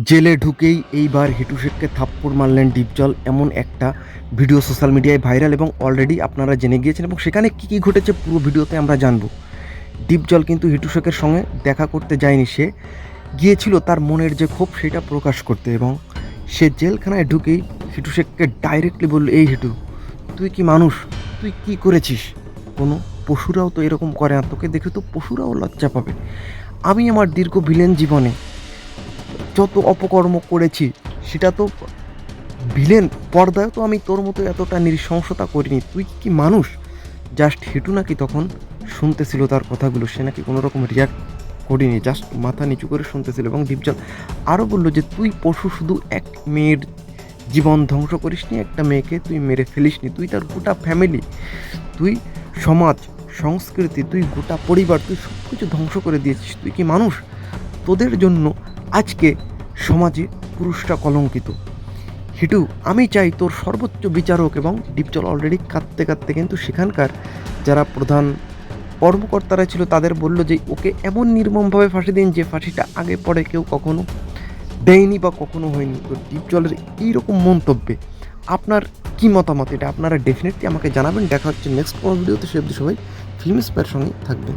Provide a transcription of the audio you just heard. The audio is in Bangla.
জেলে ঢুকেই এইবার হিটু শেখকে থাপ্পড় মারলেন ডিপজল, এমন একটা ভিডিও সোশ্যাল মিডিয়ায় ভাইরাল এবং অলরেডি আপনারা জেনে গিয়েছেন এবং সেখানে কী কী ঘটেছে পুরো ভিডিওতে আমরা জানবো। ডিপজল কিন্তু হিটু শেখের সঙ্গে দেখা করতে যায়নি, সে গিয়েছিল তার মনের যে ক্ষোভ সেটা প্রকাশ করতে এবং সে জেলখানায় ঢুকেই হিটু শেখকে ডাইরেক্টলি বলল, এই হিটু, তুই কি মানুষ? তুই কি করেছিস? কোনো পশুরাও তো এরকম করে না, তোকে দেখে তো পশুরাও লজ্জা পাবে। আমি আমার দীর্ঘ ভিলেন জীবনে যত অপকর্ম করেছি সেটা তো ভিলেন পর্দায় তো আমি তোর মতো এতটা নৃশংসতা করিনি, তুই কি মানুষ? জাস্ট হিটু নাকি তখন শুনতেছিল তার কথাগুলো, সে নাকি কোনো রকম রিয়াক্ট করিনি, জাস্ট মাথা নিচু করে শুনতেছিল এবং ডিপজল আরও বললো যে তুই পশু, শুধু এক মেয়ের জীবন ধ্বংস করিসনি, একটা মেয়েকে তুই মেরে ফেলিসনি, তুই তার গোটা ফ্যামিলি, তুই সমাজ, সংস্কৃতি, তুই গোটা পরিবার, তুই সব কিছু ধ্বংস করে দিয়েছিস, তুই কি মানুষ? তোদের জন্য আজকে সমাজে পুরুষরা কলঙ্কিত। হিটু, আমি চাই তোর সর্বোচ্চ বিচার হোক। এবং ডিপজল অলরেডি কাঁদতে কাঁদতে কিন্তু সেখানকার যারা প্রধান কর্মকর্তারা ছিল তাদের বলল যে ওকে এমন নির্মমভাবে ফাঁসি দিন যে ফাঁসিটা আগে পরে কেউ কখনো দেয়নি বা কখনো হয়নি। তো ডিপজলের এইরকম মন্তব্যে আপনার কি মতামত, এটা আপনারা ডেফিনেটলি আমাকে জানাবেন। দেখা হচ্ছে নেক্সট কোনো ভিডিওতে, সে অবধি সবাই ফিল্ম স্পেয়ার সঙ্গে থাকবেন।